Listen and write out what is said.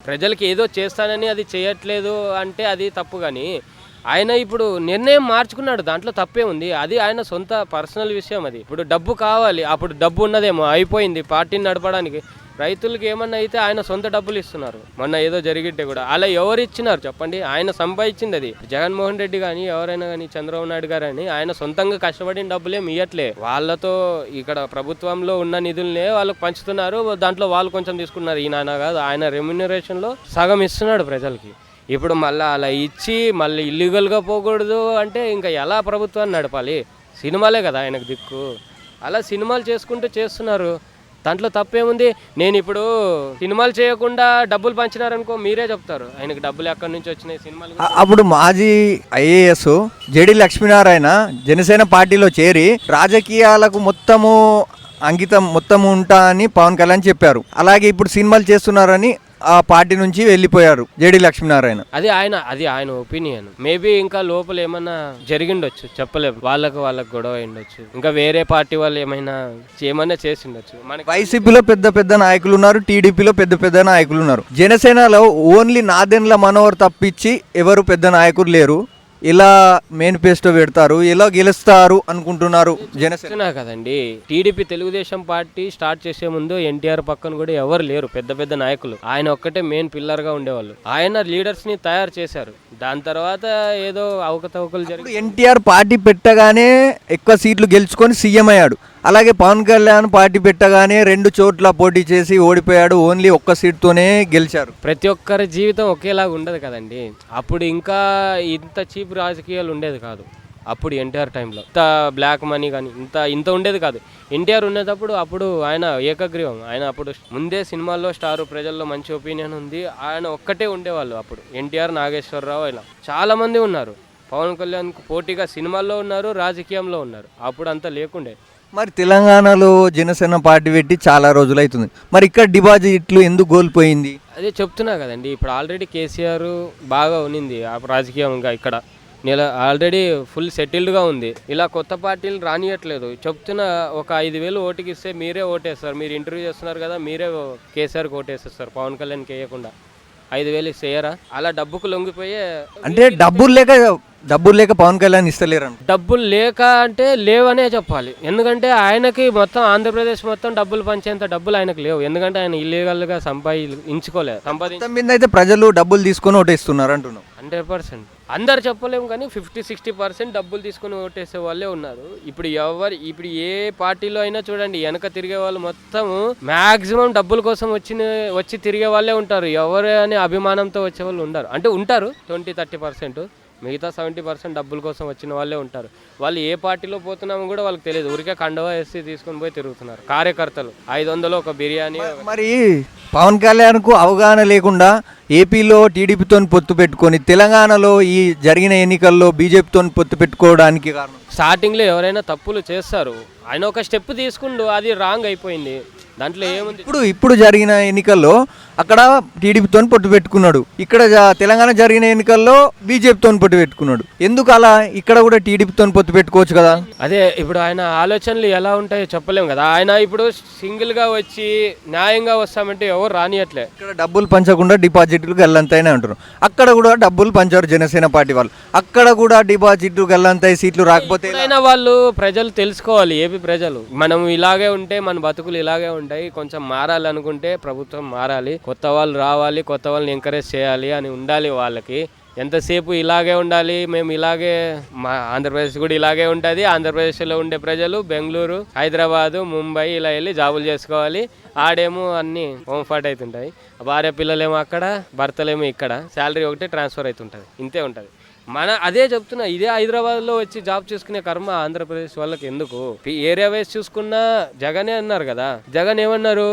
ప్రజలకి ఏదో చేస్తానని అది చేయట్లేదు అంటే అది తప్పు. కానీ ఆయన ఇప్పుడు నిర్ణయం మార్చుకున్నాడు, దాంట్లో తప్పే ఉంది. అది ఆయన సొంత పర్సనల్ విషయం. అది ఇప్పుడు డబ్బు కావాలి, అప్పుడు డబ్బు ఉన్నదేమో అయిపోయింది పార్టీని నడపడానికి. రైతులకి ఏమన్నా అయితే ఆయన సొంత డబ్బులు ఇస్తున్నారు. మొన్న ఏదో జరిగితే కూడా అలా ఎవరు ఇచ్చినారు చెప్పండి? ఆయన సంపాదించింది అది. జగన్మోహన్ రెడ్డి కానీ ఎవరైనా కానీ చంద్రబాబు నాయుడు గారు అని ఆయన సొంతంగా కష్టపడిన డబ్బులేమి ఇవ్వట్లే. వాళ్ళతో ఇక్కడ ప్రభుత్వంలో ఉన్న నిధులనే వాళ్ళకి పంచుతున్నారు, దాంట్లో వాళ్ళు కొంచెం తీసుకున్నారు. ఈయన కాదు, ఆయన రెమ్యూనరేషన్లో సగం ఇస్తున్నాడు ప్రజలకి. ఇప్పుడు మళ్ళీ అలా ఇచ్చి మళ్ళీ ఇల్లీగల్గా పోకూడదు అంటే ఇంకా ఎలా ప్రభుత్వాన్ని నడపాలి? సినిమాలే కదా ఆయనకు దిక్కు. అలా సినిమాలు చేసుకుంటూ చేస్తున్నారు, దాంట్లో తప్పేముంది? నేను ఇప్పుడు సినిమాలు చేయకుండా డబ్బులు పంచినారనుకో, మీరే చెప్తారు ఆయనకు డబ్బులు ఎక్కడి నుంచి వచ్చినాయి సినిమాలు. అప్పుడు మాజీ ఐఏఎస్ జేడి లక్ష్మీనారాయణ జనసేన పార్టీలో చేరి రాజకీయాలకు అంకితం ఉంటా అని పవన్ కళ్యాణ్ చెప్పారు. అలాగే ఇప్పుడు సినిమాలు చేస్తున్నారని ఆ పార్టీ నుంచి వెళ్ళిపోయారు జేడి లక్ష్మీనారాయణ. అది ఆయన ఒపీనియన్. మేబీ ఇంకా లోపల ఏమన్నా జరిగిండొచ్చు, చెప్పలేము. వాళ్ళకు గొడవ అయిండొచ్చు, ఇంకా వేరే పార్టీ వాళ్ళు ఏమన్నా చేసిండొచ్చు. మనకి వైసీపీలో పెద్ద నాయకులు ఉన్నారు, టీడీపీలో పెద్ద నాయకులు ఉన్నారు. జనసేనలో ఓన్లీ నాదెండ్ల మనోహర్ తప్పించి ఎవరు పెద్ద నాయకులు లేరు. ఇలా మేనిఫెస్టో పెడతారు, ఇలా గెలుస్తారు అనుకుంటున్నారు జనసేన కదండి. టీడీపీ తెలుగుదేశం పార్టీ స్టార్ట్ చేసే ముందు ఎన్టీఆర్ పక్కన కూడా ఎవరు లేరు పెద్ద నాయకులు. ఆయన ఒక్కటే మెయిన్ పిల్లర్ గా ఉండేవాళ్ళు. ఆయన లీడర్స్ ని తయారు చేశారు. దాని తర్వాత ఏదో అవకతవకలు జరిగి ఎన్టీఆర్ పార్టీ పెట్టగానే ఎక్కువ సీట్లు గెలుచుకొని సీఎం అయ్యాడు. అలాగే పవన్ కళ్యాణ్ పార్టీ పెట్టగానే 2 చోట్ల పోటీ చేసి ఓడిపోయాడు. ఓన్లీ ఒక్క సీట్తోనే గెలిచారు. ప్రతి ఒక్కరి జీవితం ఒకేలాగా ఉండదు కదండి. అప్పుడు ఇంకా ఇంత చీప్ రాజకీయాలు ఉండేది కాదు. అప్పుడు ఎన్టీఆర్ టైంలో ఇంత బ్లాక్ మనీ కానీ ఇంత ఉండేది కాదు. ఎన్టీఆర్ ఉండేటప్పుడు అప్పుడు ఆయన ఏకగ్రీవం. ఆయన అప్పుడు ముందే సినిమాల్లో స్టారు, ప్రజల్లో మంచి ఒపీనియన్ ఉంది. ఆయన ఒక్కటే ఉండేవాళ్ళు అప్పుడు. ఎన్టీఆర్, నాగేశ్వరరావు ఇలా చాలామంది ఉన్నారు. పవన్ కళ్యాణ్కు పోటీగా సినిమాల్లో ఉన్నారు, రాజకీయంలో ఉన్నారు. అప్పుడు అంతా లేకుండే. మరి తెలంగాణలో జనసేన పార్టీ పెట్టి చాలా రోజులు అవుతుంది. మరి ఇక్కడ డిపాజిట్లు ఎందుకు కోల్పోయింది? అదే చెప్తున్నా కదండి. ఇప్పుడు ఆల్రెడీ కేసీఆర్ బాగా ఉన్నింది రాజకీయంగా. ఇక్కడ ఆల్రెడీ ఫుల్ సెటిల్డ్గా ఉంది. ఇలా కొత్త పార్టీలు రానియట్లేదు. చెప్తున్నా, ఒక 5,000 ఓటుకి ఇస్తే మీరే ఓటేస్తారు. మీరు ఇంటర్వ్యూ చేస్తున్నారు కదా, మీరే కేసీఆర్కి ఓటేస్తారు, పవన్ కళ్యాణ్కి వేయకుండా. 5,000 ఇస్తేయరా? అలా డబ్బుకు లొంగిపోయే. అంటే డబ్బులు లేక పవన్ కళ్యాణ్ ఇస్తలేరు. డబ్బులు లేక అంటే లేవనే చెప్పాలి. ఎందుకంటే ఆయనకి మొత్తం ఆంధ్రప్రదేశ్ మొత్తం డబ్బులు పంచేంత డబ్బులు ఆయనకు లేవు. ఎందుకంటే ఆయన ఇల్లీగల్గా సంపాదించుకోలేదు. అయితే ప్రజలు డబ్బులు తీసుకొని ఓటేస్తున్నారు అంటున్నాం. 100%. అందరు చెప్పలేము కానీ 50-60% డబ్బులు తీసుకుని ఓటేసే వాళ్ళే ఉన్నారు. ఇప్పుడు ఏ పార్టీలో అయినా చూడండి, వెనక తిరిగే వాళ్ళు మొత్తం మాక్సిమం డబ్బుల కోసం వచ్చి తిరిగే వాళ్ళే ఉంటారు. ఎవరు అని అభిమానంతో వచ్చే వాళ్ళు ఉండరు. అంటే ఉంటారు 20-30%. మిగతా 70% డబ్బుల కోసం వచ్చిన వాళ్ళే ఉంటారు. వాళ్ళు ఏ పార్టీలో పోతున్నామో కూడా వాళ్ళకి తెలియదు. ఊరికే కండవా వేసి తీసుకొని పోయి తిరుగుతున్నారు కార్యకర్తలు. 500 ఒక బిర్యానీ. మరి పవన్ కళ్యాణ్కు అవగాహన లేకుండా ఏపీలో టీడీపీతో పొత్తు పెట్టుకొని తెలంగాణలో ఈ జరిగిన ఎన్నికల్లో బీజేపీతో పొత్తు పెట్టుకోవడానికి కారణం? స్టార్టింగ్లో ఎవరైనా తప్పులు చేస్తారు. ఆయన ఒక స్టెప్ తీసుకుండు, అది రాంగ్ అయిపోయింది. దాంట్లో ఏముంది? ఇప్పుడు జరిగిన ఎన్నికల్లో అక్కడ టీడీపీతో పొట్టు పెట్టుకున్నాడు, ఇక్కడ తెలంగాణ జరిగిన ఎన్నికల్లో బీజేపీతో పొట్టు పెట్టుకున్నాడు. ఎందుకు అలా? ఇక్కడ కూడా టీడీపీతో పొత్తు పెట్టుకోవచ్చు కదా. అదే ఇప్పుడు ఆయన ఆలోచనలు ఎలా ఉంటాయో చెప్పలేము కదా. ఆయన ఇప్పుడు సింగిల్ గా వచ్చి న్యాయంగా వస్తామంటే ఎవరు రానియట్లే. ఇక్కడ డబ్బులు పంచకుండా డిపాజిట్లు గల్లంతైనా అంటున్నారు. అక్కడ కూడా డబ్బులు పంచారు జనసేన పార్టీ వాళ్ళు. అక్కడ కూడా డిపాజిట్లు గల్లంతాయి, సీట్లు రాకపోతే వాళ్ళు ప్రజలు తెలుసుకోవాలి. ఏపీ ప్రజలు మనం ఇలాగే ఉంటే మన బతుకులు ఇలాగే ఉంటాయి. కొంచెం మారాలనుకుంటే ప్రభుత్వం మారాలి, కొత్త వాళ్ళు రావాలి, కొత్త వాళ్ళని ఎంకరేజ్ చేయాలి అని ఉండాలి వాళ్ళకి. ఎంతసేపు ఇలాగే ఉండాలి, మేము ఇలాగే, మా ఆంధ్రప్రదేశ్ కూడా ఇలాగే ఉంటుంది. ఆంధ్రప్రదేశ్లో ఉండే ప్రజలు బెంగళూరు, హైదరాబాదు, ముంబై ఇలా వెళ్ళి జాబులు చేసుకోవాలి. ఆడేమో అన్నీ కంఫర్ట్ అవుతుంటాయి. భార్య పిల్లలేమో అక్కడ, భర్తలేమో ఇక్కడ, శాలరీ ఒకటే ట్రాన్స్ఫర్ అవుతుంటుంది. ఇంతే ఉంటుంది. అదే చెప్తున్నా, ఇదే హైదరాబాద్లో వచ్చి జాబ్ చేసుకునే కర్మ ఆంధ్రప్రదేశ్ వాళ్ళకి ఎందుకు? ఏరియా వైజ్ చూసుకున్నా జగనే అన్నారు కదా. జగన్ ఏమన్నారు?